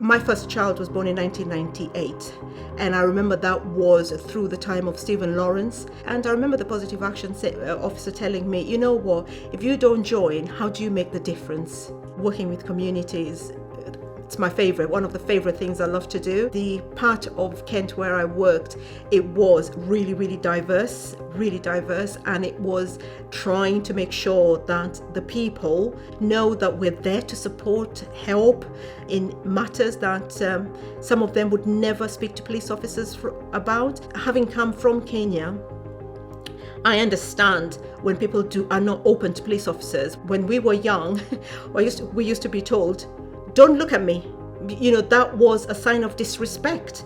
My first child was born in 1998, and I remember that was through the time of Stephen Lawrence. And I remember the positive action officer telling me, you know what, if you don't join, how do you make the difference? Working with communities, it's my favorite, one of the favorite things I love to do. The part of Kent where I worked, it was really diverse, and it was trying to make sure that the people know that we're there to support, help in matters that some of them would never speak to police officers about. Having come from Kenya, I understand when people are not open to police officers. When we were young, we used to be told, don't look at me. You know, that was a sign of disrespect.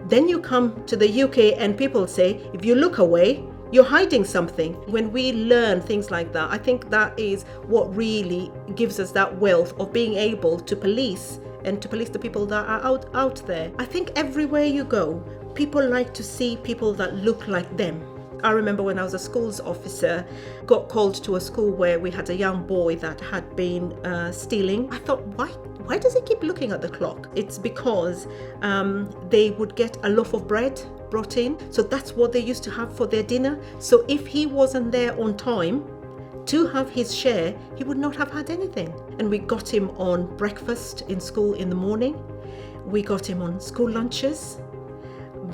Then you come to the UK and people say, if you look away, you're hiding something. When we learn things like that, I think that is what really gives us that wealth of being able to police and to police the people that are out there. I think everywhere you go, people like to see people that look like them. I remember when I was a schools officer, got called to a school where we had a young boy that had been stealing. I thought, why does he keep looking at the clock? It's because they would get a loaf of bread brought in. So that's what they used to have for their dinner. So if he wasn't there on time to have his share, he would not have had anything. And we got him on breakfast in school in the morning. We got him on school lunches.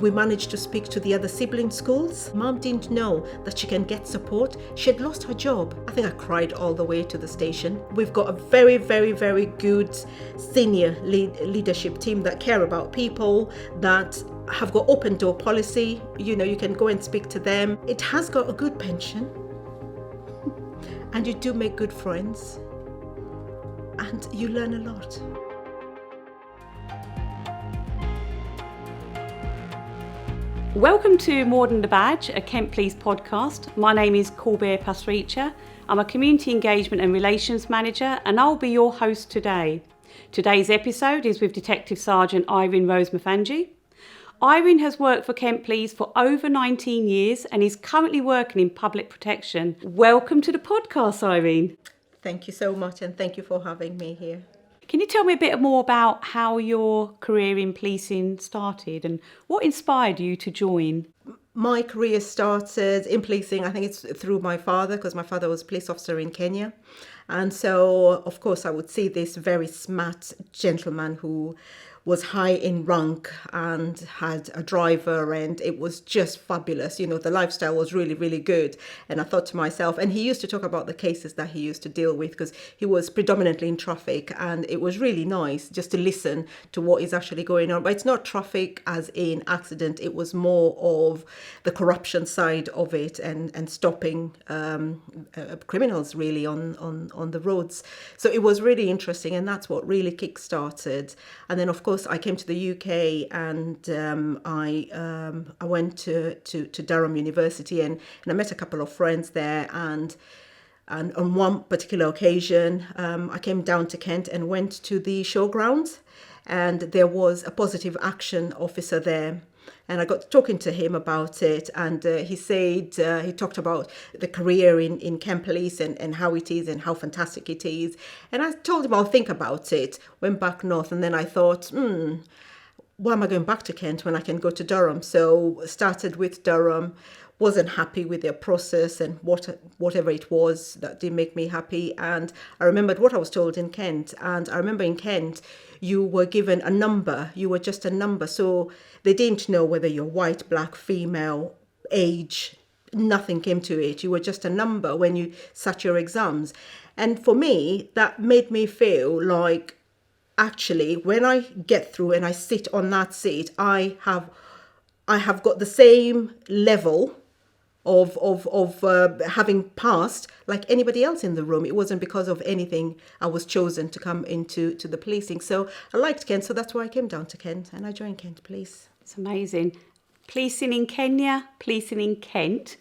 We managed to speak to the other sibling schools. Mom didn't know that she can get support. She had lost her job. I think I cried all the way to the station. We've got a very good senior leadership team that care about people, that have got open door policy. You know, you can go and speak to them. It has got a good pension. And you do make good friends. And you learn a lot. Welcome to More Than the Badge, a Kent Police podcast. My name is Colbert Pasricha. I'm a Community Engagement and Relations Manager, and I'll be your host today. Today's episode is with Detective Sergeant Irene Rose-Muthanji. Irene has worked for Kent Police for over 19 years and is currently working in public protection. Welcome to the podcast, Irene. Thank you so much, and thank you for having me here. Can you tell me a bit more about how your career in policing started and what inspired you to join? My career started in policing, I think it's through my father, because my father was a police officer in Kenya. And so, of course, I would see this very smart gentleman who was high in rank and had a driver, and it was just fabulous. You know, the lifestyle was really good. And I thought to myself, and he used to talk about the cases that he used to deal with, because he was predominantly in traffic, and it was really nice just to listen to what is actually going on. But it's not traffic as in accident, it was more of the corruption side of it, and stopping criminals really on the roads. So it was really interesting, and that's what really kick-started. And then, of course, I came to the UK, and I went to Durham University, and I met a couple of friends there, and on one particular occasion I came down to Kent and went to the showgrounds, and there was a positive action officer there. And I got talking to him about it, and he said, he talked about the career in Kent Police and how it is and how fantastic it is. And I told him I'll think about it, went back north, and then I thought, why am I going back to Kent when I can go to Durham? So started with Durham, wasn't happy with their process and whatever it was that didn't make me happy. And I remembered what I was told in Kent. And I remember in Kent, you were given a number. You were just a number. So they didn't know whether you're white, black, female, age. Nothing came to it. You were just a number when you sat your exams. And for me, that made me feel like, actually, when I get through and I sit on that seat, I have got the same level of having passed like anybody else in the room. It wasn't because of anything I was chosen to come into the policing. So I liked Kent, so that's why I came down to Kent and I joined Kent Police. It's amazing. Policing in Kenya, policing in Kent,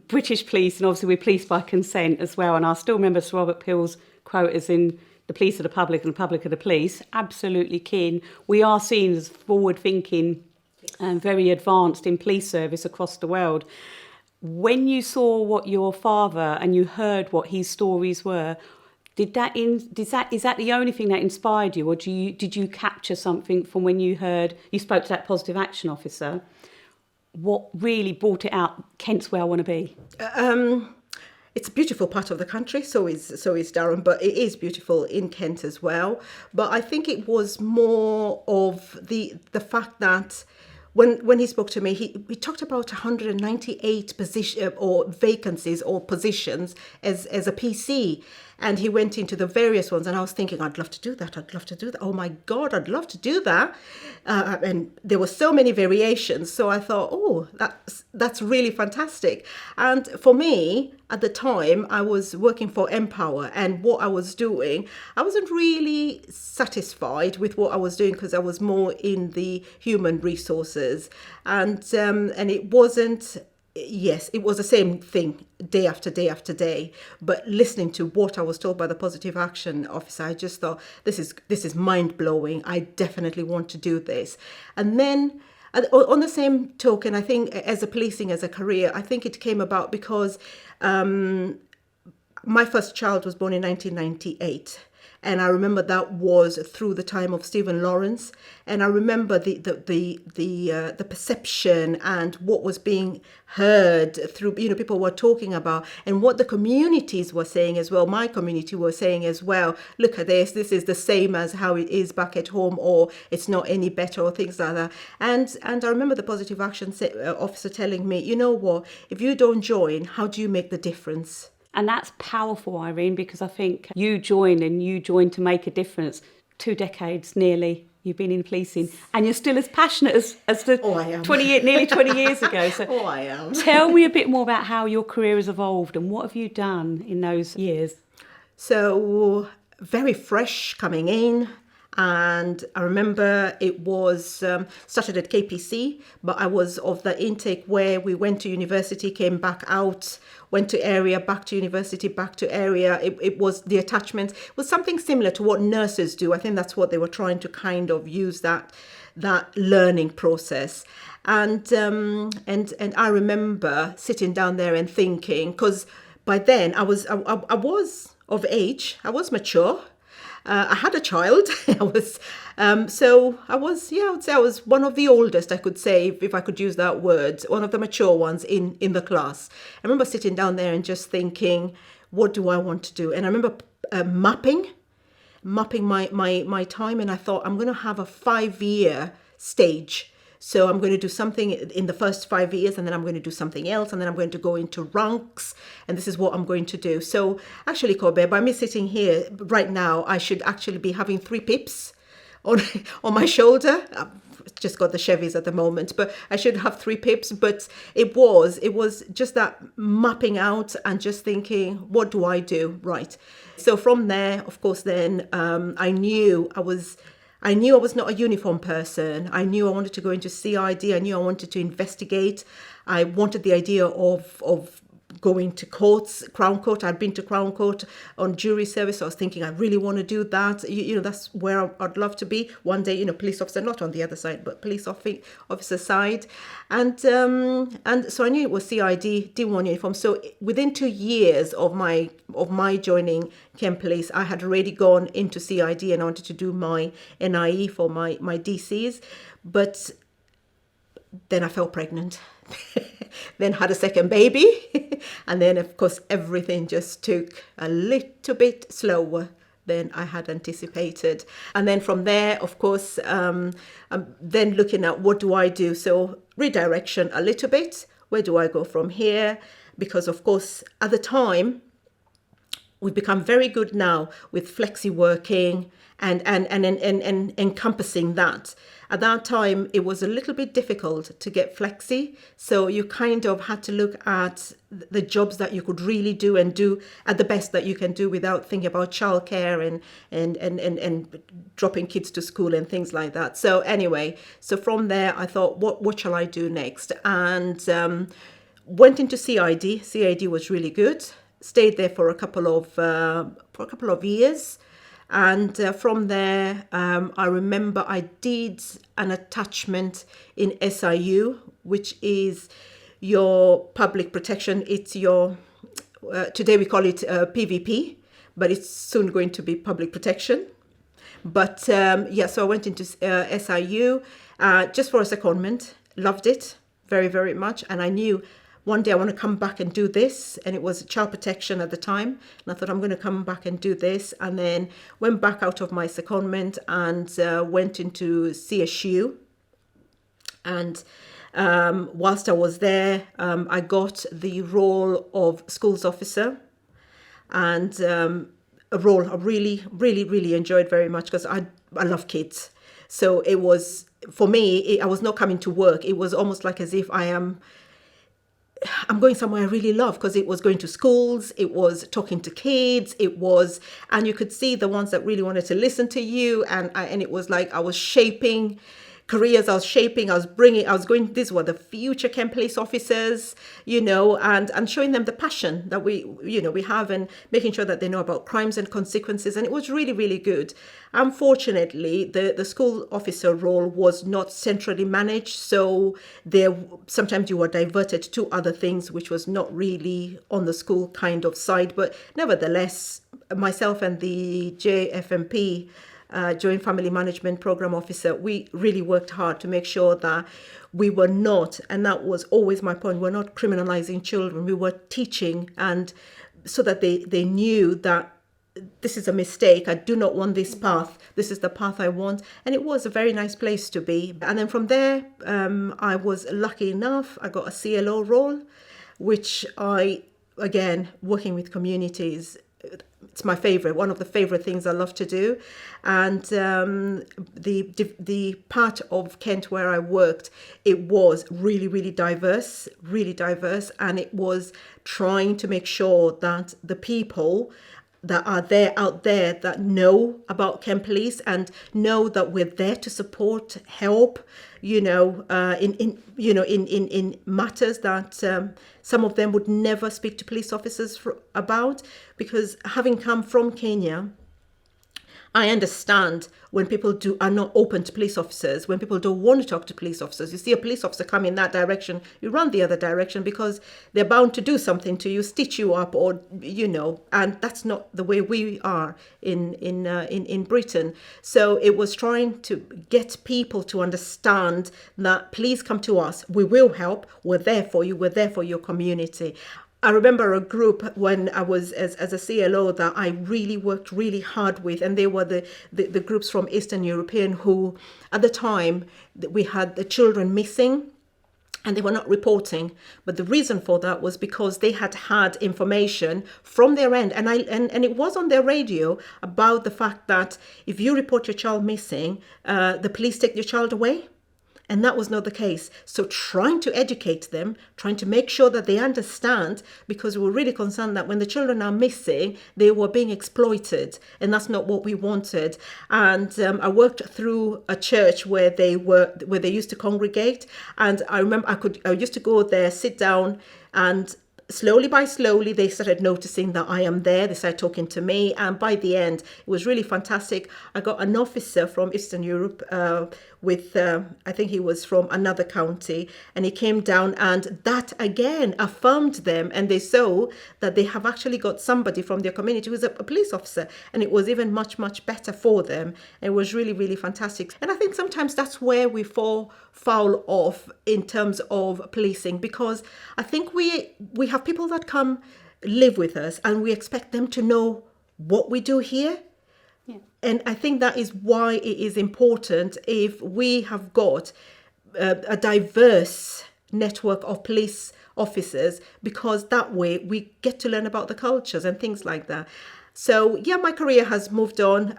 British police, and obviously we're policed by consent as well. And I still remember Sir Robert Peel's quote as in the police are the public and the public are the police. Absolutely keen. We are seen as forward-thinking and very advanced in police service across the world. When you saw what your father and you heard what his stories were, Is that the only thing that inspired you, or did you capture something from when you spoke to that positive action officer? What really brought it out? Kent's where I want to be. It's a beautiful part of the country, so is Durham, but it is beautiful in Kent as well. But I think it was more of the fact that when he spoke to me, he talked about 198 position or vacancies or positions as a PC. And he went into the various ones, and I was thinking, I'd love to do that. I'd love to do that. Oh my God, I'd love to do that. And there were so many variations. So I thought, oh, that's really fantastic. And for me, at the time, I was working for Empower, and what I was doing, I wasn't really satisfied with what I was doing because I was more in the human resources, and it wasn't. Yes, it was the same thing day after day after day. But listening to what I was told by the positive action officer, I just thought, this is mind blowing. I definitely want to do this. And then on the same token, I think as a policing as a career, I think it came about because my first child was born in 1998. And I remember that was through the time of Stephen Lawrence, and I remember the perception and what was being heard through, people were talking about, and what the communities were saying as well. My community were saying as well, look at this is the same as how it is back at home, or it's not any better, or things like that. And I remember the positive action officer telling me, you know what, if you don't join, how do you make the difference? And that's powerful, Irene, because I think you joined to make a difference. 2 decades nearly you've been in policing, and you're still as passionate as nearly 20 years ago. So I am. Tell me a bit more about how your career has evolved and what have you done in those years? So very fresh coming in. And I remember it was started at KPC, but I was of the intake where we went to university, came back out, went to area, back to university, back to area. It was the attachment was something similar to what nurses do. I think that's what they were trying to kind of use that learning process. And I remember sitting down there and thinking, because by then I was of age, I was mature. I had a child. I would say I was one of the oldest, I could say, if I could use that word, one of the mature ones in the class. I remember sitting down there and just thinking, what do I want to do? And I remember mapping my time, and I thought, I'm going to have a 5-year stage. So I'm going to do something in the first 5 years, and then I'm going to do something else, and then I'm going to go into ranks, and this is what I'm going to do. So actually, Kobe, by me sitting here right now, I should actually be having 3 pips on my shoulder. I've just got the Chevys at the moment, but I should have 3 pips. But it was just that mapping out and just thinking, what do I do? Right. So from there, of course, then I knew I was not a uniform person. I knew I wanted to go into CID. I knew I wanted to investigate. I wanted the idea of going to courts, Crown Court. I'd been to Crown Court on jury service. So I was thinking, I really want to do that. That's where I'd love to be one day. Police officer, not on the other side, but police officer side. And so I knew it was CID, didn't want uniform. So within 2 years of my joining Kent Police, I had already gone into CID, and I wanted to do my NIE for my DCs. But then I fell pregnant. Then had a second baby, and then of course everything just took a little bit slower than I had anticipated. And then from there, of course, I'm then looking at what do I do? So redirection a little bit. Where do I go from here? Because of course at the time, we've become very good now with flexi working and encompassing that. At that time, it was a little bit difficult to get flexi. So you kind of had to look at the jobs that you could really do and do at the best that you can do without thinking about childcare and dropping kids to school and things like that. So anyway, so from there, I thought, what shall I do next? And went into CID. CID was really good. Stayed there for a couple of years. And from there, I remember I did an attachment in SIU, which is your public protection. It's your, today we call it PVP, but it's soon going to be public protection. But so I went into SIU just for a secondment. Loved it very, very much. And I knew one day I want to come back and do this. And it was child protection at the time. And I thought I'm going to come back and do this. And then went back out of my secondment and went into CSU. And whilst I was there, I got the role of schools officer. And a role I really, really, really enjoyed very much because I love kids. So it was, for me, I was not coming to work. It was almost like as if I'm going somewhere I really love, because it was going to schools, it was talking to kids, and you could see the ones that really wanted to listen to you. And it was like I was shaping careers, I was going, these were the future Kent police officers, and showing them the passion that we have, and making sure that they know about crimes and consequences. And it was really, really good. Unfortunately, the school officer role was not centrally managed. So sometimes you were diverted to other things, which was not really on the school kind of side. But nevertheless, myself and the JFMP, Joint Family Management Program Officer, we really worked hard to make sure that we were not, and that was always my point, we're not criminalizing children. We were teaching, and so that they knew that this is a mistake. I do not want this path. This is the path I want. And it was a very nice place to be. And then from there, I was lucky enough, I got a CLO role, which again, working with communities, it's my favorite, one of the favorite things I love to do. And the part of Kent where I worked, it was really, really diverse. And it was trying to make sure that the people that are out there that know about Kent Police and know that we're there to support, help, in matters that some of them would never speak to police officers about. Because having come from Kenya, I understand when people are not open to police officers, when people don't want to talk to police officers. You see a police officer come in that direction, you run the other direction because they're bound to do something to you, stitch you up, or and that's not the way we are in Britain. So it was trying to get people to understand that please come to us, we will help, we're there for you, we're there for your community. I remember a group when I was as a CLO that I really worked really hard with, and they were the groups from Eastern European who, at the time, we had the children missing and they were not reporting. But the reason for that was because they had information from their end, and it was on their radio about the fact that if you report your child missing, the police take your child away. And that was not the case. So trying to educate them, trying to make sure that they understand, because we were really concerned that when the children are missing, they were being exploited. And that's not what we wanted. And I worked through a church where they used to congregate. And I remember I used to go there, sit down, and slowly they started noticing that I am there. They started talking to me. And by the end, it was really fantastic. I got an officer from Eastern Europe I think he was from another county. And he came down, and that again affirmed them. And they saw that they have actually got somebody from their community who was a police officer. And it was even much, much better for them. It was really, really fantastic. And I think sometimes that's where we fall foul off in terms of policing, because I think we have people that come live with us and we expect them to know what we do here. Yeah. And I think that is why it is important if we have got a diverse network of police officers, because that way we get to learn about the cultures and things like that. So yeah, my career has moved on.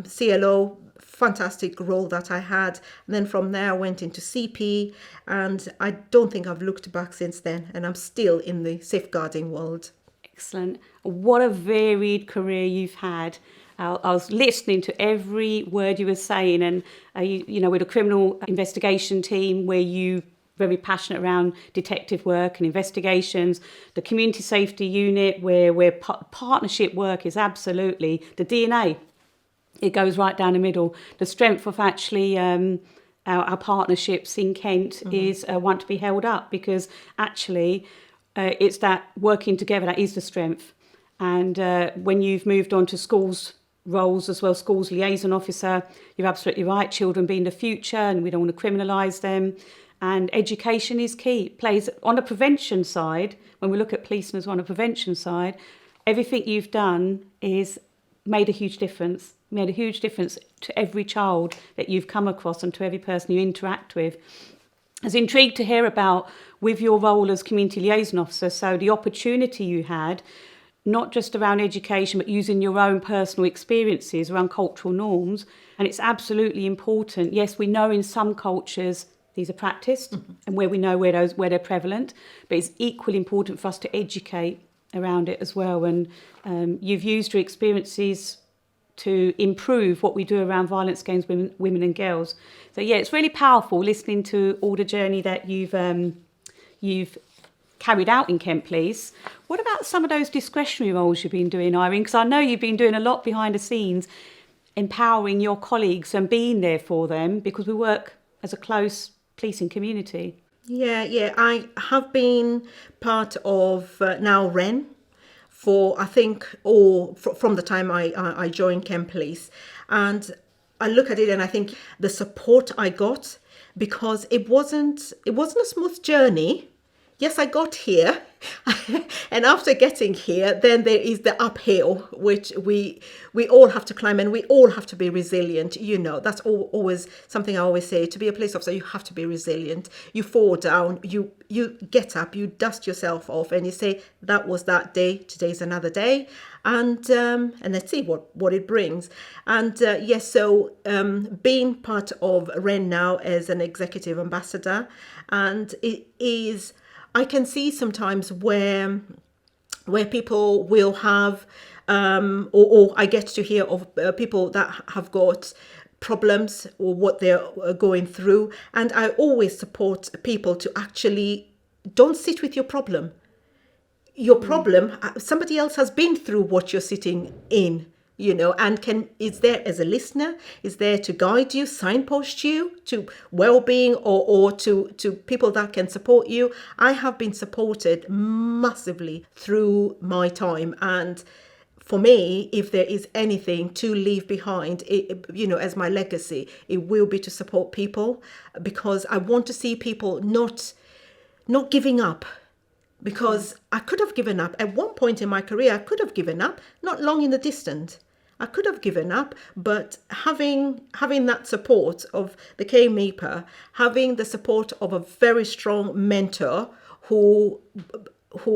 CLO, fantastic role that I had. And then from there I went into CP, and I don't think I've looked back since then, and I'm still in the safeguarding world. Excellent. What a varied career you've had. I was listening to every word you were saying, and with a criminal investigation team where you very passionate around detective work and investigations, the community safety unit where partnership work is absolutely the DNA. It goes right down the middle. The strength of actually our partnerships in Kent is one to be held up, because actually it's that working together that is the strength. And when you've moved on to schools roles as well, schools liaison officer, you're absolutely right, children being the future and we don't want to criminalise them. And education is key. It plays on a prevention side, when we look at policing as well on a prevention side, everything you've done is made a huge difference to every child that you've come across and to every person you interact with. I was intrigued to hear about with your role as community liaison officer, so the opportunity you had, not just around education, but using your own personal experiences around cultural norms. And it's absolutely important. Yes, we know in some cultures these are practiced and where we know where they're prevalent, but it's equally important for us to educate around it as well. And you've used your experiences to improve what we do around violence against women and girls. So yeah, it's really powerful listening to all the journey that you've carried out in Kent Police. What about some of those discretionary roles you've been doing, Irene? Because I know you've been doing a lot behind the scenes, empowering your colleagues and being there for them, because we work as a close policing community. Yeah, I have been part of now REN for, I think, from the time I joined Kent Police. And I look at it and I think the support I got, because it wasn't a smooth journey. Yes, I got here, and after getting here, then there is the uphill, which we all have to climb, and we all have to be resilient. That's always something I always say. To be a police officer, you have to be resilient. You fall down, you get up, you dust yourself off, and you say, that was that day, today's another day, and let's see what it brings. And so being part of REN now as an executive ambassador, and it is, I can see sometimes where people will have, or I get to hear of people that have got problems or what they're going through. And I always support people to actually don't sit with your problem. Your problem, somebody else has been through what you're sitting in. And is there as a listener, is there to guide you, signpost you to well-being or to people that can support you. I have been supported massively through my time. And for me, if there is anything to leave behind, as my legacy, it will be to support people, because I want to see people not giving up. Because I could have given up. At one point in my career, I could have given up, not long in the distant. I could have given up, but having that support of the K-MEPA, having the support of a very strong mentor who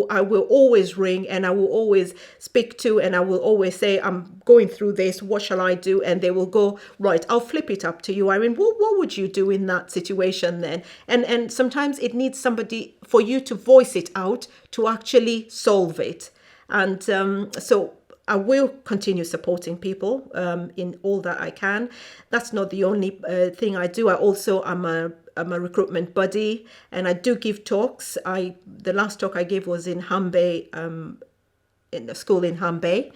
I will always ring and I will always speak to, and I will always say, I'm going through this, what shall I do? And they will go, right, I'll flip it up to you, Irene. What would you do in that situation then? And sometimes it needs somebody for you to voice it out to actually solve it. And so I will continue supporting people in all that I can. That's not the only thing I do. I'm a recruitment buddy, and I do give talks. The last talk I gave was in Hanbay, in a school in Hanbay,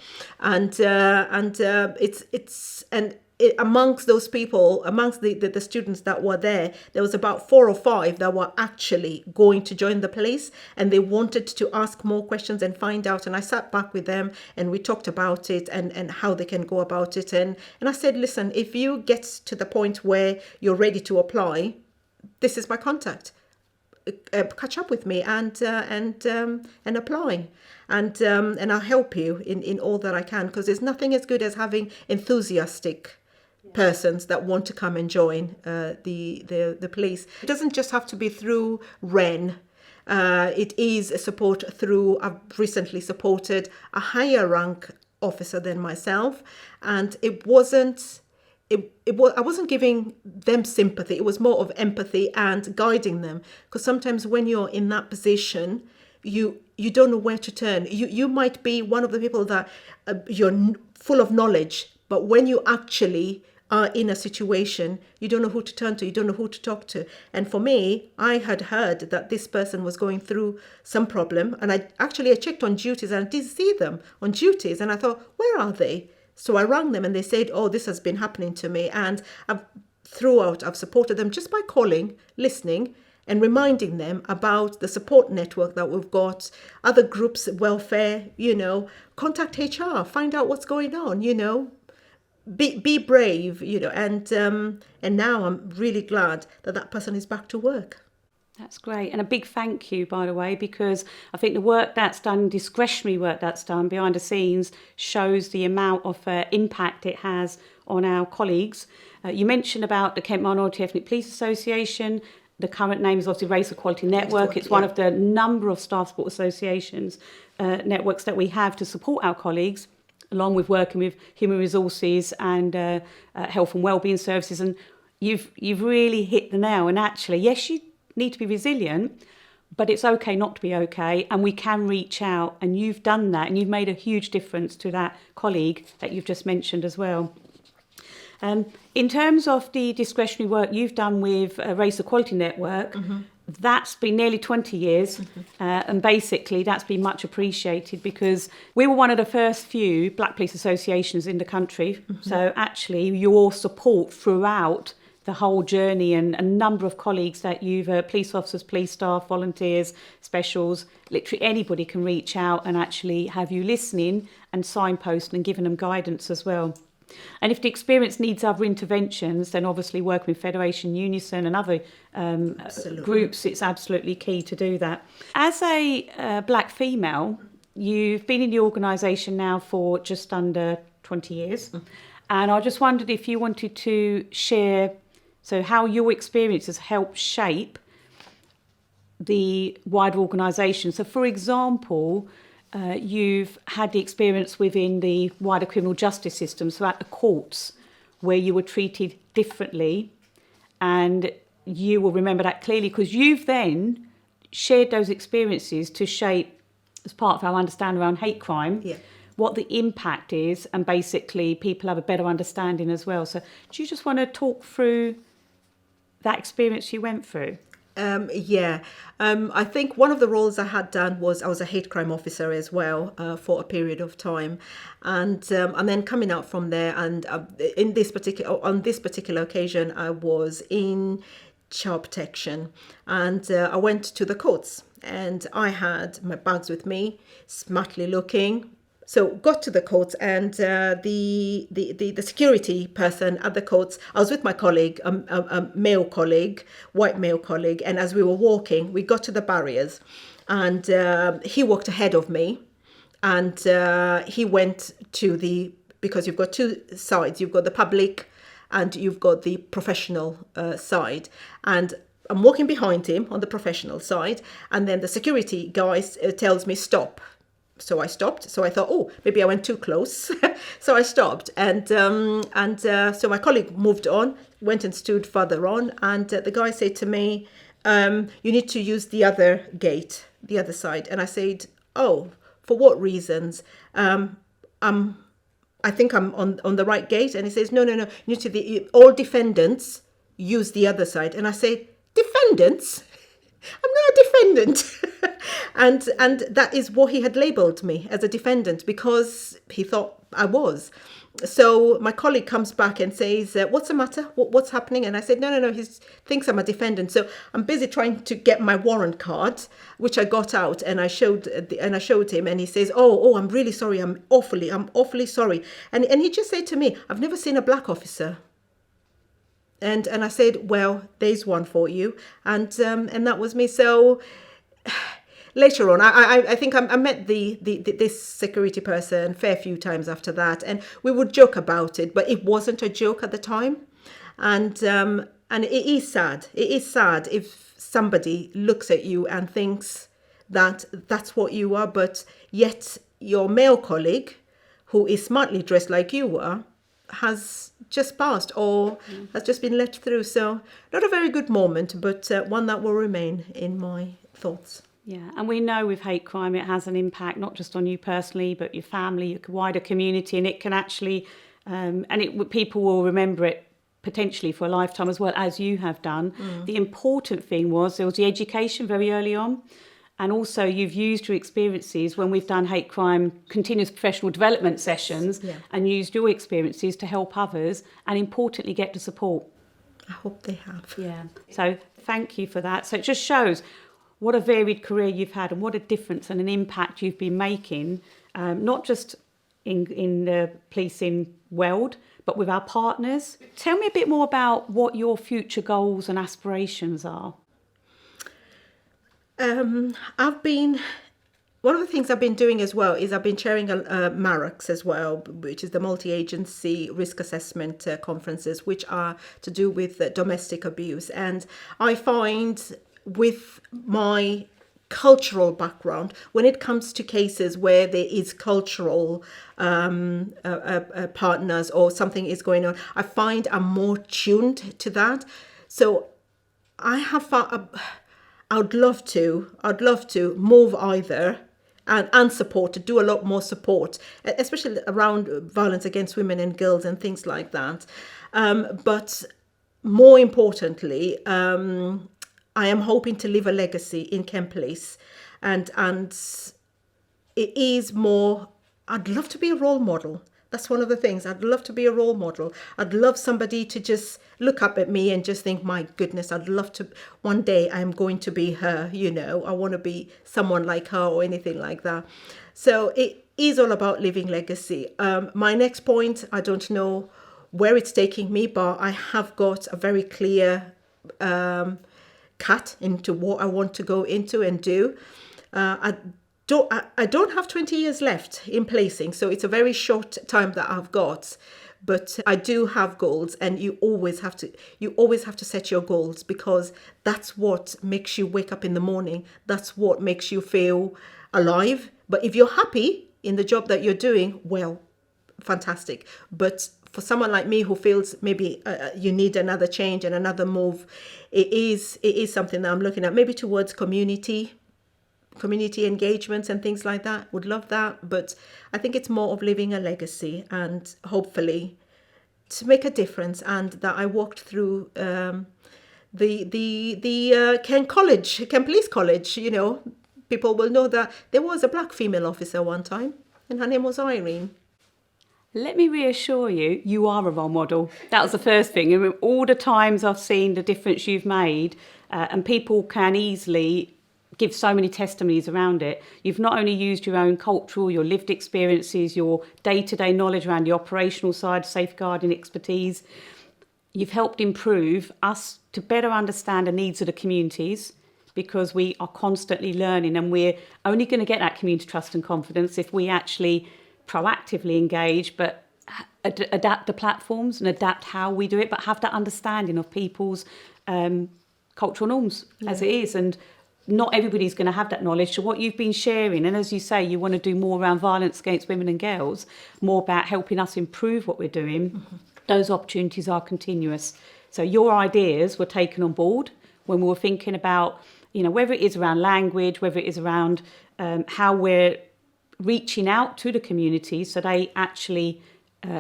amongst those people, amongst the students that were there was about 4 or 5 that were actually going to join the police, and they wanted to ask more questions and find out. And I sat back with them and we talked about it and how they can go about it. And I said, listen, if you get to the point where you're ready to apply, this is my contact. Catch up with me and apply, and I'll help you in all that I can, because there's nothing as good as having enthusiastic persons that want to come and join the police. It doesn't just have to be through REN. It is a support through. I've recently supported a higher rank officer than myself, and I wasn't giving them sympathy. It was more of empathy and guiding them. Because sometimes when you're in that position, you don't know where to turn. You might be one of the people that you're full of knowledge, but when you actually are in a situation, you don't know who to turn to. You don't know who to talk to. And for me, I had heard that this person was going through some problem, and I checked on duties and I did see them on duties, and I thought, where are they? So I rang them and they said, oh, this has been happening to me. And I've supported them just by calling, listening, and reminding them about the support network that we've got, other groups, welfare, contact HR, find out what's going on, be brave, and now I'm really glad that person is back to work. That's great. And a big thank you, by the way, because I think the work that's done, discretionary work that's done behind the scenes, shows the amount of impact it has on our colleagues. You mentioned about the Kent Minority Ethnic Police Association. The current name is obviously Race Equality Network. It's one of the number of staff support associations, networks that we have to support our colleagues, along with working with human resources and health and wellbeing services. And you've really hit the nail. And actually, yes, you need to be resilient, but it's okay not to be okay, and we can reach out, and you've done that, and you've made a huge difference to that colleague that you've just mentioned as well. In terms of the discretionary work you've done with Race Equality Network, that's been nearly 20 years, and basically that's been much appreciated because we were one of the first few black police associations in the country. So actually your support throughout the whole journey, and a number of colleagues that you've, police officers, police staff, volunteers, specials, literally anybody can reach out and actually have you listening and signposting and giving them guidance as well. And if the experience needs other interventions, then obviously working with Federation Unison and other groups, it's absolutely key to do that. As a black female, you've been in the organisation now for just under 20 years. And I just wondered if you wanted to share how your experiences help shape the wider organisation. So, for example, you've had the experience within the wider criminal justice system, so at the courts, where you were treated differently, and you will remember that clearly because you've then shared those experiences to shape, as part of our understanding around hate crime, what the impact is, and basically people have a better understanding as well. So do you just want to talk through that experience you went through? I think one of the roles I had done was I was a hate crime officer as well for a period of time, and then coming out from there, and on this particular occasion I was in child protection, and I went to the courts, and I had my bags with me, smartly looking. So got to the courts, and the security person at the courts, I was with my colleague, a male colleague, white male colleague, and as we were walking, we got to the barriers, and he walked ahead of me, and he went to because you've got two sides, you've got the public and you've got the professional side, and I'm walking behind him on the professional side, and then the security guy tells me stop. So I stopped. So I thought, oh, maybe I went too close. So I stopped. And so my colleague moved on, went and stood further on. And the guy said to me, you need to use the other gate, the other side. And I said, oh, for what reasons? I think I'm on the right gate. And he says, no. You need to all defendants use the other side. And I say, defendants? I'm not a defendant. and that is what he had labelled me, as a defendant, because he thought I was. So my colleague comes back and says, what's the matter? What's happening? And I said, no, he thinks I'm a defendant. So I'm busy trying to get my warrant card, which I got out, and I showed him, and he says, oh, I'm really sorry. I'm awfully sorry. And he just said to me, I've never seen a black officer. And I said, well, there's one for you. And that was me. So later on, I think I met this security person a fair few times after that. And we would joke about it, but it wasn't a joke at the time. And it is sad. It is sad if somebody looks at you and thinks that that's what you are, but yet your male colleague, who is smartly dressed like you were, has just passed or has just been let through. So not a very good moment, but one that will remain in my thoughts. Yeah, and we know with hate crime it has an impact not just on you personally, but your family, your wider community, and it can actually, people will remember it potentially for a lifetime as well, as you have done. The important thing was there was the education very early on. And also you've used your experiences when we've done hate crime continuous professional development sessions and used your experiences to help others and importantly get the support. I hope they have. Yeah. So thank you for that. So it just shows what a varied career you've had and what a difference and an impact you've been making, not just in the policing world, but with our partners. Tell me a bit more about what your future goals and aspirations are. One of the things I've been doing as well is I've been chairing a MARACs as well, which is the multi-agency risk assessment conferences, which are to do with domestic abuse. And I find with my cultural background, when it comes to cases where there is cultural partners or something is going on, I find I'm more tuned to that. So I have found, I'd love to move either and support, to do a lot more support, especially around violence against women and girls and things like that. But more importantly, I am hoping to leave a legacy in Kent Police, and it is more, I'd love to be a role model. That's one of the things. I'd love to be a role model. I'd love somebody to just look up at me and just think, my goodness, I'd love to, one day I'm going to be her, you know, I want to be someone like her or anything like that. So it is all about leaving legacy. My next point, I don't know where it's taking me, but I have got a very clear cut into what I want to go into and do. I don't have 20 years left in policing, so it's a very short time that I've got, but I do have goals, and you always have to set your goals, because that's what makes you wake up in the morning. That's what makes you feel alive. But if you're happy in the job that you're doing, well, fantastic. But for someone like me who feels maybe you need another change and another move, it is something that I'm looking at, maybe towards community engagements and things like that. Would love that, but I think it's more of leaving a legacy and hopefully to make a difference, and that I walked through the Kent Police College. You know, people will know that there was a black female officer one time, and her name was Irene. Let me reassure you, you are a role model. That was the first thing. And all the times I've seen the difference you've made, and people can easily give so many testimonies around it. You've not only used your own cultural, your lived experiences, your day-to-day knowledge around the operational side, safeguarding expertise. You've helped improve us to better understand the needs of the communities, because we are constantly learning, and we're only going to get that community trust and confidence if we actually proactively engage, but adapt the platforms and adapt how we do it, but have that understanding of people's cultural norms as it is. And not everybody's going to have that knowledge. So what you've been sharing, and as you say, you want to do more around violence against women and girls, more about helping us improve what we're doing, those opportunities are continuous. So your ideas were taken on board when we were thinking about, you know, whether it is around language, whether it is around how we're reaching out to the community so they actually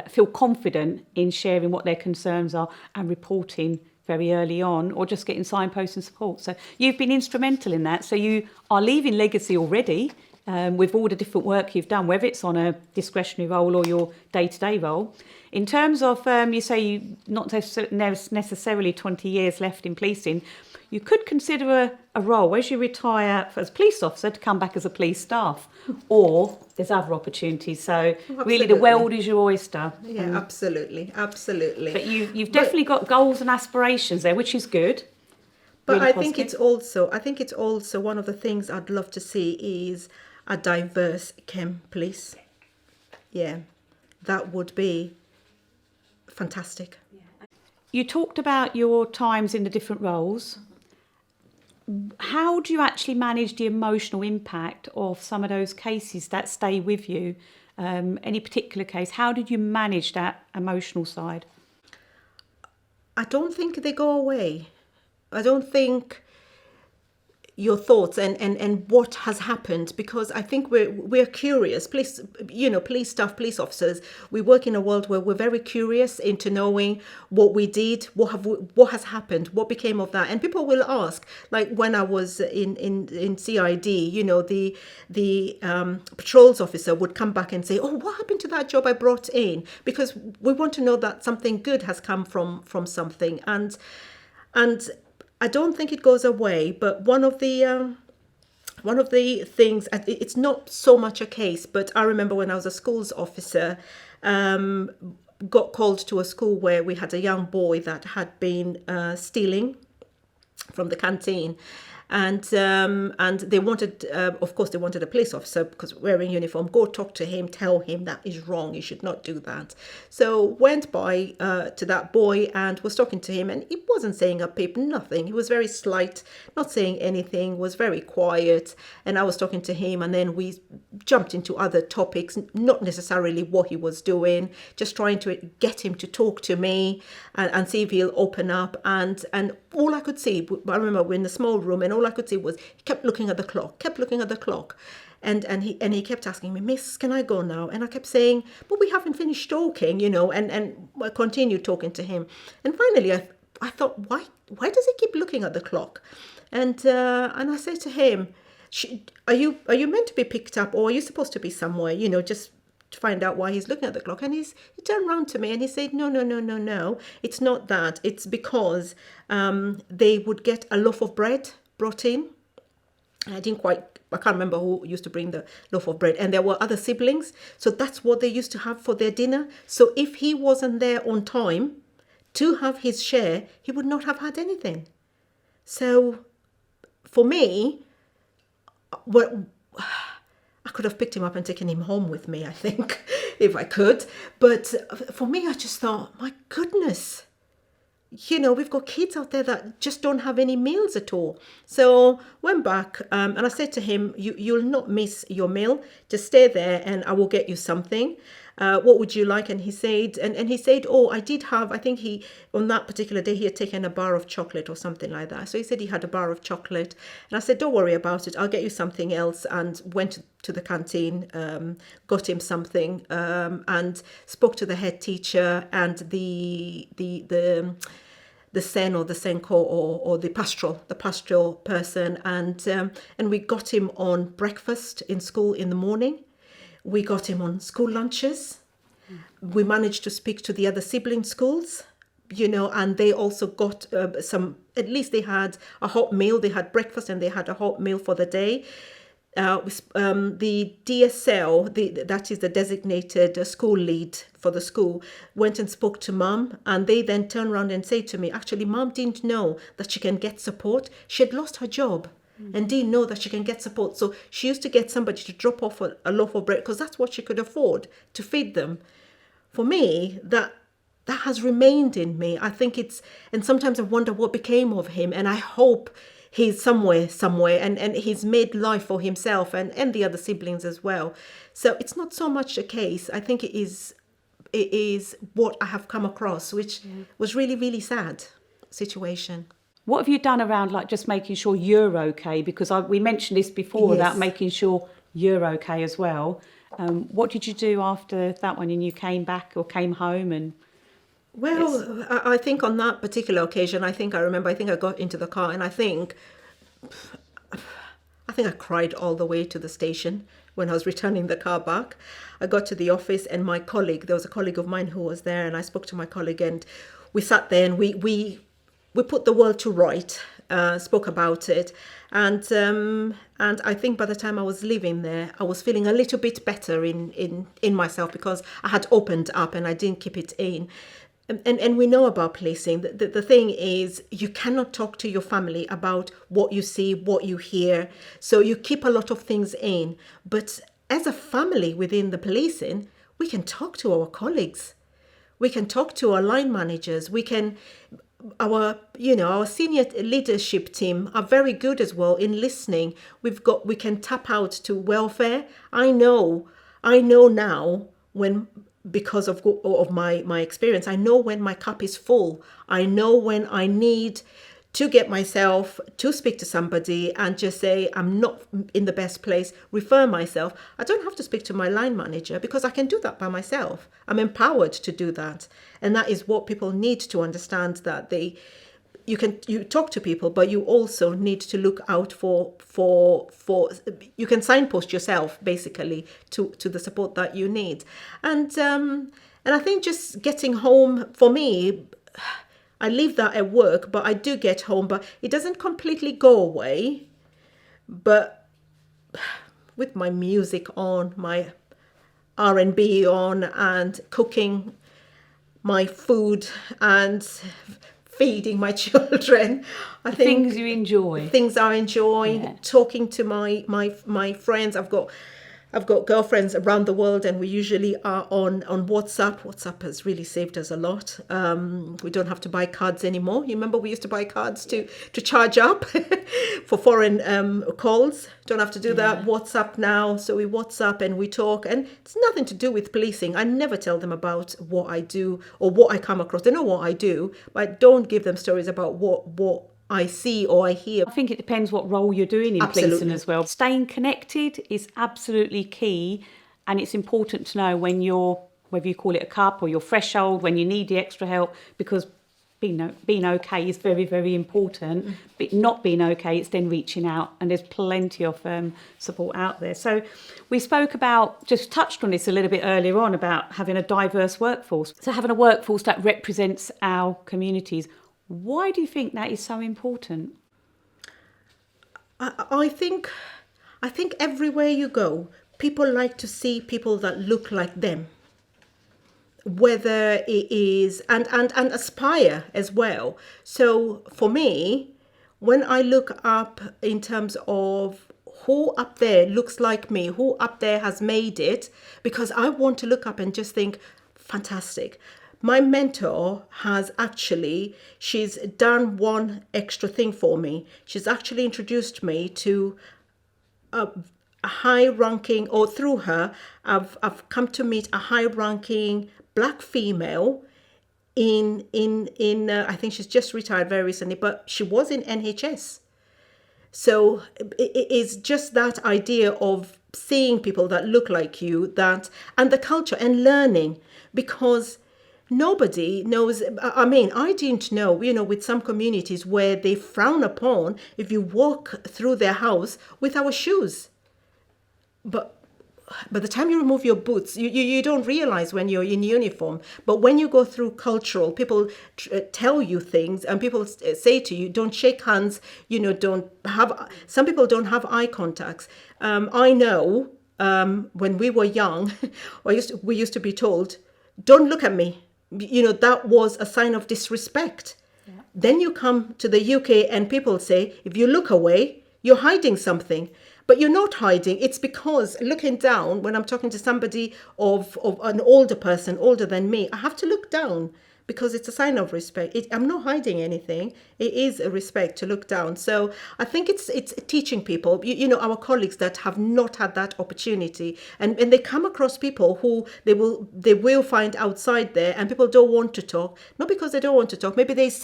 feel confident in sharing what their concerns are and reporting very early on, or just getting signposts and support. So you've been instrumental in that. So you are leaving legacy already with all the different work you've done, whether it's on a discretionary role or your day-to-day role. In terms of, you say you not necessarily 20 years left in policing, you could consider a role as you retire as police officer to come back as a police staff, or there's other opportunities. So really the world is your oyster. Yeah, absolutely. But you've definitely got goals and aspirations there, which is good. But really I positive. think it's also one of the things I'd love to see is a diverse Kent Police. Yeah, that would be fantastic. You talked about your times in the different roles. How do you actually manage the emotional impact of some of those cases that stay with you? Any particular case, how did you manage that emotional side? I don't think they go away. I don't think, your thoughts and what has happened, because I think we're curious. Police, police staff, police officers, we work in a world where we're very curious into knowing what we did, what has happened, what became of that. And people will ask, like when I was in CID, the patrols officer would come back and say, "Oh, what happened to that job I brought in?" Because we want to know that something good has come from something. And I don't think it goes away, but one of the things, it's not so much a case, but I remember when I was a schools officer, got called to a school where we had a young boy that had been stealing from the canteen. And they wanted, of course, they wanted a police officer, because wearing uniform, go talk to him, tell him that is wrong, you should not do that. So went by to that boy and was talking to him, and he wasn't saying a peep, nothing. He was very slight, not saying anything, was very quiet. And I was talking to him, and then we jumped into other topics, not necessarily what he was doing, just trying to get him to talk to me and see if he'll open up. And all I could see, I remember we're in a small room, and all I could see was he kept looking at the clock, and he kept asking me, "Miss, can I go now?" And I kept saying, "But we haven't finished talking, and I continued talking to him. And finally I thought, why does he keep looking at the clock? And I said to him, are you meant to be picked up, or are you supposed to be somewhere, just to find out why he's looking at the clock?" And he turned around to me and he said, no, it's not that. It's because they would get a loaf of bread brought in. I can't remember who used to bring the loaf of bread, and there were other siblings, so that's what they used to have for their dinner. So if he wasn't there on time to have his share, he would not have had anything. So for me, well, I could have picked him up and taken him home with me, I think, if I could. But for me, I just thought, my goodness, we've got kids out there that just don't have any meals at all. So went back and I said to him, you'll not miss your meal. Just stay there and I will get you something. What would you like? And he said, oh, I did have, I think on that particular day, he had taken a bar of chocolate or something like that. So he said he had a bar of chocolate. And I said, don't worry about it. I'll get you something else. And went to the canteen, got him something, and spoke to the head teacher and the sen or the senko or the pastoral person. And we got him on breakfast in school in the morning. We got him on school lunches. We managed to speak to the other sibling schools, and they also got at least they had a hot meal. They had breakfast and they had a hot meal for the day. The DSL, that is the designated school lead for the school, went and spoke to Mum, and they then turned around and said to me, actually, Mum didn't know that she can get support. She had lost her job and didn't know that she can get support. So she used to get somebody to drop off a loaf of bread because that's what she could afford to feed them. For me, that has remained in me. I think and sometimes I wonder what became of him, and I hope he's somewhere, and he's made life for himself and the other siblings as well. So it's not so much a case. I think it is what I have come across, which was really, really sad situation. What have you done around just making sure you're okay? Because we mentioned this before about making sure you're okay as well. What did you do after that one, and you came back or came home? And well, I think on that particular occasion, I think I got into the car, and I think I cried all the way to the station when I was returning the car back. I got to the office, and there was a colleague of mine who was there, and I spoke to my colleague, and we sat there and we put the world to right, spoke about it. And I think by the time I was leaving there, I was feeling a little bit better in myself, because I had opened up and I didn't keep it in. And we know about policing. The thing is, you cannot talk to your family about what you see, what you hear. So you keep a lot of things in. But as a family within the policing, we can talk to our colleagues. We can talk to our line managers. Our senior leadership team are very good as well in listening. We can tap out to welfare. I know now when, because of my experience, I know when my cup is full. I know when I need to get myself to speak to somebody and just say, I'm not in the best place, refer myself. I don't have to speak to my line manager because I can do that by myself. I'm empowered to do that. And that is what people need to understand, that you talk to people, but you also need to look out for you can signpost yourself basically to the support that you need. And I think just getting home, for me, I leave that at work, but I do get home, but it doesn't completely go away. But with my music on, my R&B on, and cooking my food and feeding my children, I think Things you enjoy. Things I enjoy, Yeah. talking to my friends. I've got girlfriends around the world, and we usually are on WhatsApp. WhatsApp has really saved us a lot. We don't have to buy cards anymore. You remember we used to buy cards to charge up for foreign calls. Don't have to do that. WhatsApp now. So we WhatsApp and we talk, and it's nothing to do with policing. I never tell them about what I do or what I come across. They know what I do, but I don't give them stories about what I see or I hear. I think it depends what role you're doing in Absolutely. policing as well. Staying connected is absolutely key, and it's important to know when you're, whether you call it a cup or your threshold, when you need the extra help, because being okay is very, very important. But not being okay, it's then reaching out, and there's plenty of support out there. So we spoke about, just touched on this a little bit earlier on, about having a diverse workforce. So having a workforce that represents our communities. Why do you think that is so important? I think everywhere you go, people like to see people that look like them. Whether it is and aspire as well. So for me, when I look up in terms of who up there looks like me, who up there has made it, because I want to look up and just think, fantastic. My mentor she's done one extra thing for me. She's actually introduced me to a high-ranking, or through her, I've come to meet a high-ranking Black female in I think she's just retired very recently, but she was in NHS. So it is just that idea of seeing people that look like you, and the culture and learning, because nobody knows. I mean, I didn't know, with some communities where they frown upon if you walk through their house without shoes. But by the time you remove your boots, you don't realize when you're in uniform. But when you go through cultural, people tell you things, and people say to you, don't shake hands, some people don't have eye contacts. I know when we were young, we used to be told, don't look at me. That was a sign of disrespect. Yeah. Then you come to the UK and people say, if you look away, you're hiding something. But you're not hiding. It's because looking down, when I'm talking to somebody of an older person, older than me, I have to look down because it's a sign of respect. I'm not hiding anything. It is a respect to look down. So I think it's teaching people, our colleagues that have not had that opportunity, and they come across people who they will find outside there, and people don't want to talk, not because they don't want to talk. Maybe there's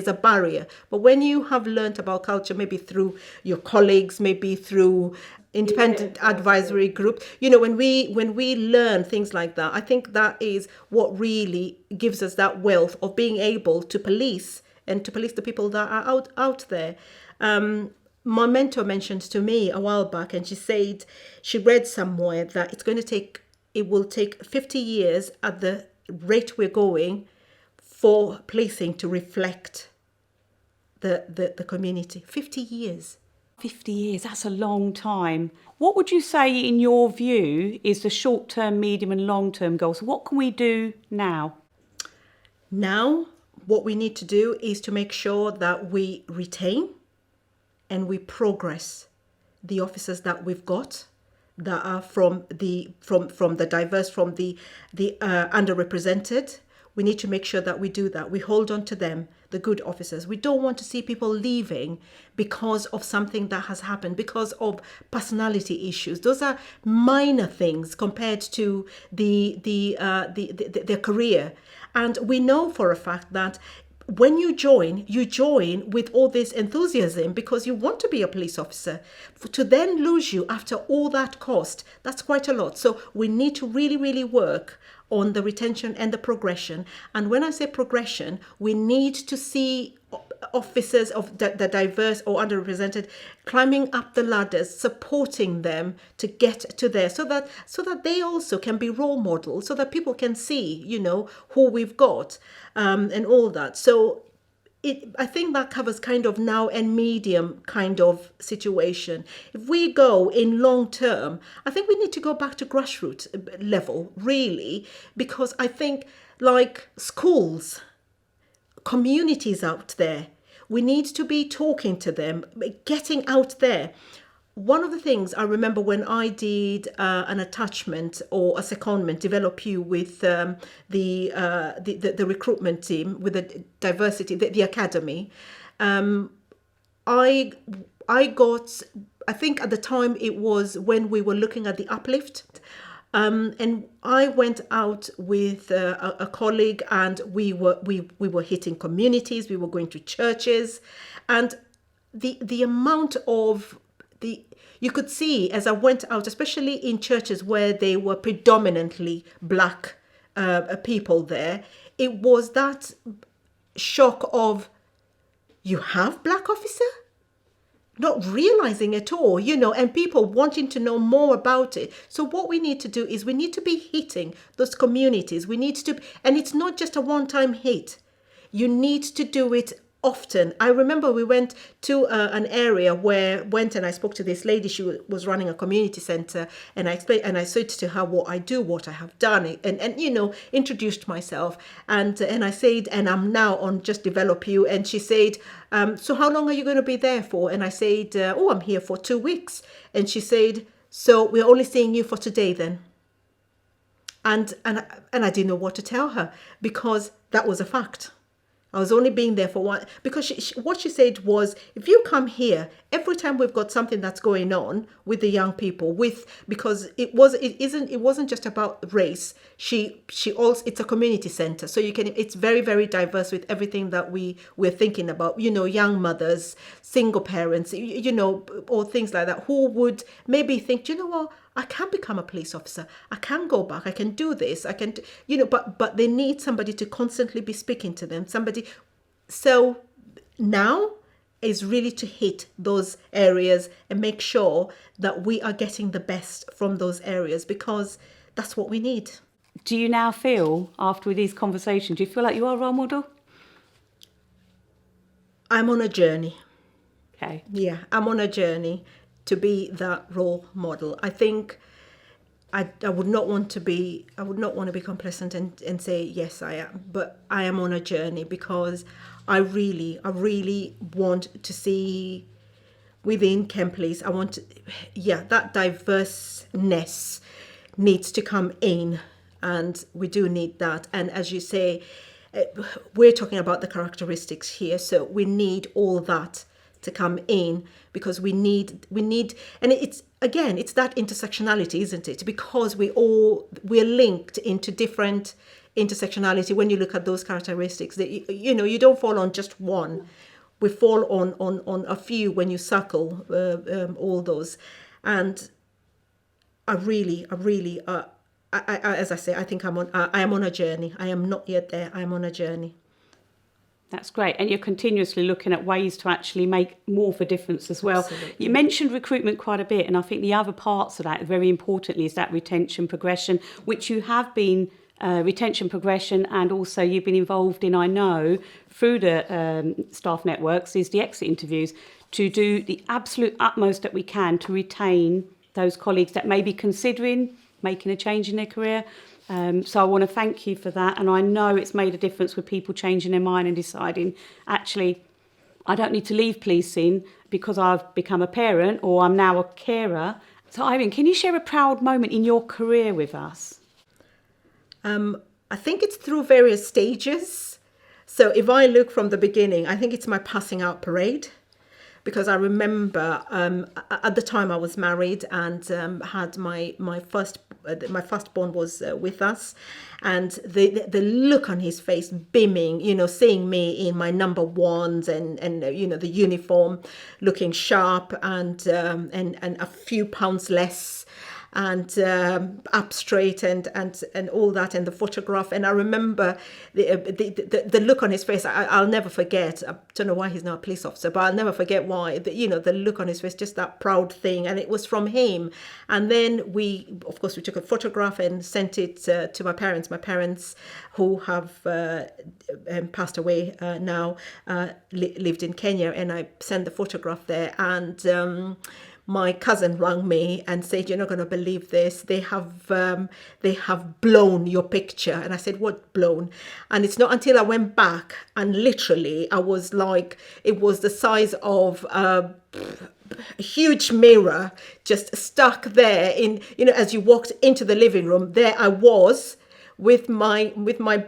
a barrier. But when you have learned about culture, maybe through your colleagues, maybe through independent advisory group, when we learn things like that, I think that is what really gives us that wealth of being able to police, and to police the people that are out there. My mentor mentioned to me a while back, and she said she read somewhere that it will take 50 years at the rate we're going for policing to reflect the community. 50 years. 50 years, that's a long time. What would you say, in your view, is the short-term, medium and long-term goals? What can we do now? Now, what we need to do is to make sure that we retain and we progress the officers that we've got, that are from the diverse, from the underrepresented. We need to make sure that we do that. We hold on to them, the good officers. We don't want to see people leaving because of something that has happened, because of personality issues. Those are minor things compared to their career. And we know for a fact that when you join with all this enthusiasm because you want to be a police officer. To then lose you after all that cost, that's quite a lot. So we need to really, really work on the retention and the progression. And when I say progression, we need to see officers of the diverse or underrepresented climbing up the ladders, supporting them to get to there, so that they also can be role models, so that people can see, who we've got, and all that. So I think that covers kind of now and medium kind of situation. If we go in long term, I think we need to go back to grassroots level, really, because I think like schools, communities out there, we need to be talking to them, getting out there. One of the things I remember when I did an attachment or a secondment, develop you with the recruitment team, with the diversity, the academy, I got, I think at the time it was when we were looking at the uplift. And I went out with a colleague, and we were hitting communities, we were going to churches, and the amount of you could see as I went out, especially in churches where they were predominantly black people there, it was that shock of, you have black officer? Not realizing at all, and people wanting to know more about it. So what we need to do is we need to be hitting those communities. We need to, and it's not just a one-time hit. You need to do it often. I remember we went to an area and I spoke to this lady. She was running a community center, and I explained, and I said to her what I do, what I have done, and introduced myself, and I said, and I'm now on Just Develop You, and she said, so how long are you going to be there for? And I said, I'm here for 2 weeks, and she said, so we're only seeing you for today then. And I didn't know what to tell her, because that was a fact. I was only being there for one, because what she said was, if you come here every time we've got something that's going on with the young people, because it wasn't just about race. She also, it's a community center, so it's very, very diverse with everything that we're thinking about. Young mothers, single parents, or things like that, who would maybe think, what, I can become a police officer. I can go back. I can do this. I can, but they need somebody to constantly be speaking to them. Somebody. So now is really to hit those areas and make sure that we are getting the best from those areas, because that's what we need. Do you now feel, after these conversations, do you feel like you are a role model? I'm on a journey. Okay. Yeah, I'm on a journey to be that role model. I think I would not want to be complacent and say, yes, I am. But I am on a journey, because I really want to see within Kent Police, that diverseness needs to come in, and we do need that. And as you say, we're talking about the characteristics here, so we need all that to come in, because we need, and it's that intersectionality, isn't it? Because we're linked into different intersectionality. When you look at those characteristics, that you don't fall on just one. We fall on a few when you circle all those. And I really, as I say, I think I am on a journey. I am not yet there. I am on a journey. That's great. And you're continuously looking at ways to actually make more of a difference as well. Absolutely. You mentioned recruitment quite a bit, and I think the other parts of that, very importantly, is that retention progression, which you have been, retention progression, and also you've been involved in, I know, through the staff networks, is the exit interviews, to do the absolute utmost that we can to retain those colleagues that may be considering making a change in their career. So I want to thank you for that, and I know it's made a difference with people changing their mind and deciding, actually, I don't need to leave policing because I've become a parent or I'm now a carer. So Irene, can you share a proud moment in your career with us? I think it's through various stages. So if I look from the beginning, I think it's my passing out parade. Because I remember at the time I was married and had my first my firstborn was with us, and the look on his face, beaming, seeing me in my number ones and the uniform, looking sharp and a few pounds less, and up straight and all that, and the photograph. And I remember the look on his face. I'll never forget. I don't know why he's not a police officer, but I'll never forget why. The look on his face, just that proud thing, and it was from him. And then we took a photograph and sent it to my parents. My parents, who have passed away now, lived in Kenya, and I sent the photograph there. And my cousin rang me and said, "You're not going to believe this. They have blown your picture." And I said, "What blown?" And it's not until I went back, and literally I was like, it was the size of a huge mirror just stuck there in, as you walked into the living room. There I was with my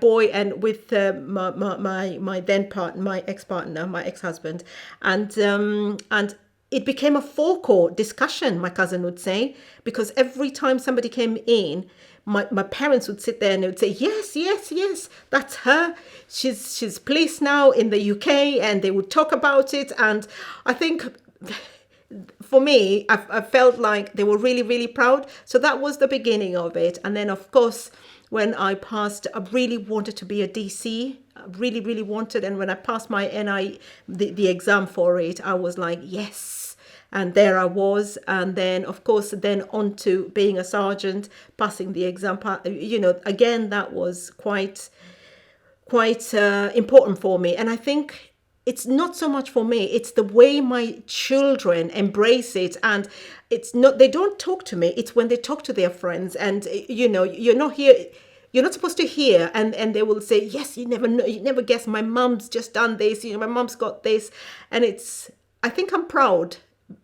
boy and with my then partner, my ex-partner, my ex-husband, and it became a forecourt discussion, my cousin would say, because every time somebody came in, my parents would sit there and they would say, yes, that's her. She's police now in the UK, and they would talk about it. And I think for me, I felt like they were really, really proud. So that was the beginning of it. And then, of course, when I passed, I really wanted to be a DC. I really, really wanted. And when I passed my the exam for it, I was like, yes. And there I was. And then, of course, on to being a sergeant, passing the exam. Again, that was quite important for me. And I think it's not so much for me, it's the way my children embrace it. And it's not, they don't talk to me, it's when they talk to their friends. And, you're not here, you're not supposed to hear, and they will say, yes, you never know, you never guess, my mum's just done this, my mum's got this. And I think I'm proud.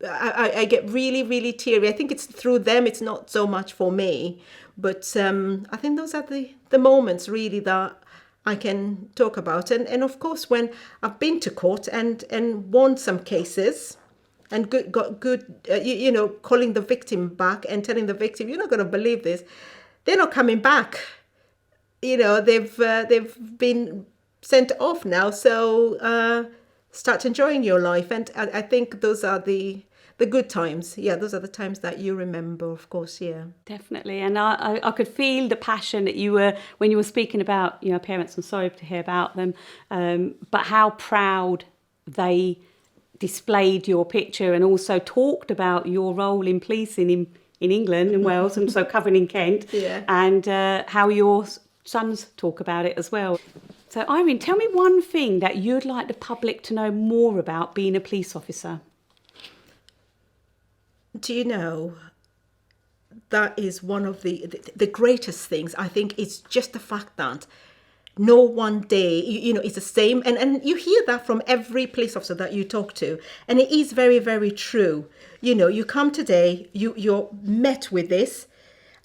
I get really, really teary. I think it's through them, it's not so much for me. But I think those are the moments really that I can talk about. And of course, when I've been to court and won some cases and got good, calling the victim back and telling the victim, you're not going to believe this, they're not coming back. They've been sent off now. So start enjoying your life. And I think those are the good times. Yeah, those are the times that you remember, of course. Yeah, definitely. And I could feel the passion that you were when you were speaking about parents. I'm sorry to hear about them, but how proud they displayed your picture and also talked about your role in policing in England and Wales, and so covering in Kent. Yeah. And how your sons talk about it as well. So Irene, tell me one thing that you'd like the public to know more about being a police officer. Do you know, that is one of the greatest things. I think it's just the fact that no one day, it's the same. And you hear that from every police officer that you talk to. And it is very, very true. You come today, you're met with this.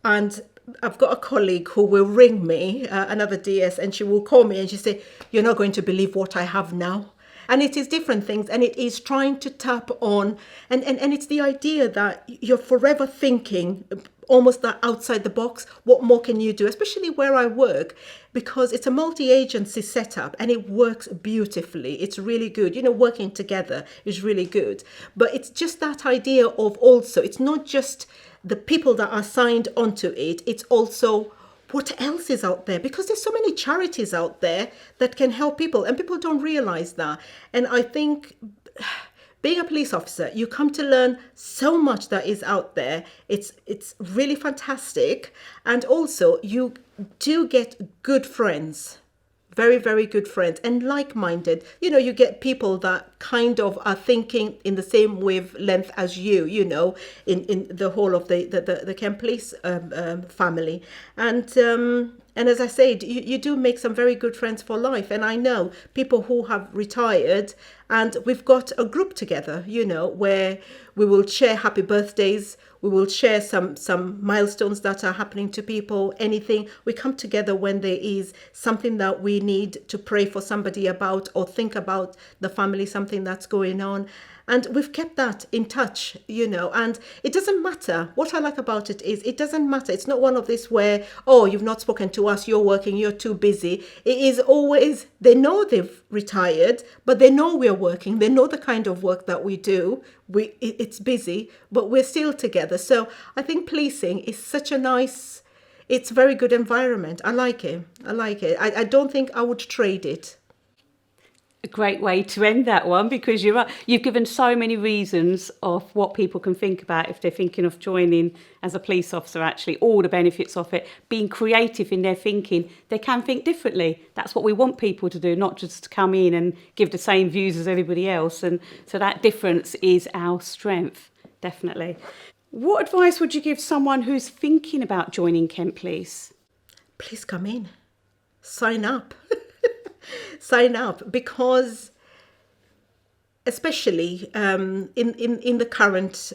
And I've got a colleague who will ring me, another DS, and she will call me and she say, "You're not going to believe what I have now." And it is different things, and it is trying to tap on, and it's the idea that you're forever thinking almost that outside the box. What more can you do? Especially where I work, because it's a multi-agency setup and it works beautifully. It's really good. Working together is really good. But it's just that idea of also, it's not just the people that are signed onto it, it's also what else is out there, because there's so many charities out there that can help people, and people don't realize that. And I think being a police officer, you come to learn so much that is out there. It's really fantastic. And also you do get good friends, very, very good friends, and like-minded. You get people that kind of are thinking in the same wavelength as you, in the whole of the Kent Police family. And And as I said, you do make some very good friends for life. And I know people who have retired, and we've got a group together, where we will share happy birthdays. We will share some milestones that are happening to people, anything. We come together when there is something that we need to pray for somebody about, or think about the family, something that's going on. And we've kept that in touch, and it doesn't matter. What I like about it is it doesn't matter. It's not one of this where, oh, you've not spoken to us, you're working, you're too busy. It is always, they know they've retired, but they know we're working. They know the kind of work that we do. It's busy, but we're still together. So I think policing is such a nice, it's a very good environment. I like it. I don't think I would trade it. A great way to end that one, because you've given so many reasons of what people can think about if they're thinking of joining as a police officer. Actually, all the benefits of it, being creative in their thinking. They can think differently. That's what we want people to do, not just to come in and give the same views as everybody else. And so that difference is our strength, definitely. What advice would you give someone who's thinking about joining Kent Police? Please come in, sign up. Sign up, because especially in the current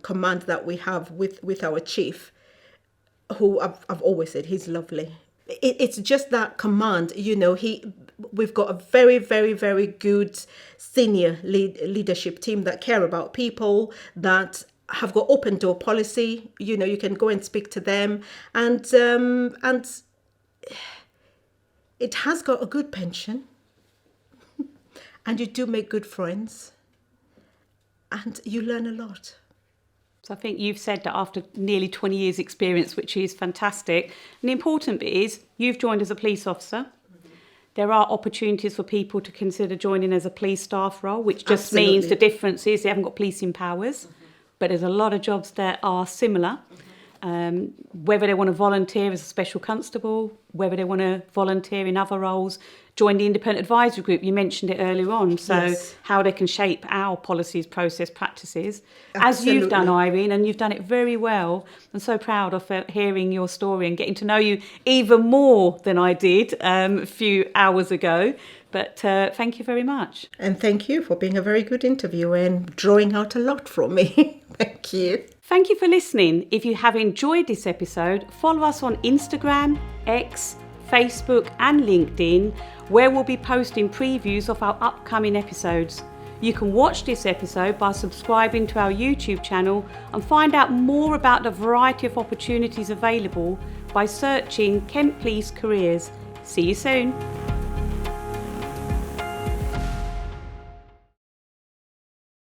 command that we have with our chief, who I've always said he's lovely. It's just that command, we've got a very, very, very good senior leadership team that care about people, that have got open door policy. You can go and speak to them, and it has got a good pension, and you do make good friends, and you learn a lot. So I think you've said that after nearly 20 years experience, which is fantastic. And the important bit is you've joined as a police officer. Mm-hmm. There are opportunities for people to consider joining as a police staff role, which just means the difference is they haven't got policing powers, mm-hmm. but there's a lot of jobs that are similar. Mm-hmm. Whether they want to volunteer as a special constable, whether they want to volunteer in other roles, join the independent advisory group. You mentioned it earlier on. So yes. How they can shape our policies, process, practices, Absolutely. As you've done, Irene, and you've done it very well. I'm so proud of hearing your story and getting to know you even more than I did a few hours ago. But thank you very much. And thank you for being a very good interviewer and drawing out a lot from me. Thank you. Thank you for listening. If you have enjoyed this episode, follow us on Instagram, X, Facebook and LinkedIn, where we'll be posting previews of our upcoming episodes. You can watch this episode by subscribing to our YouTube channel and find out more about the variety of opportunities available by searching Kent Police Careers. See you soon.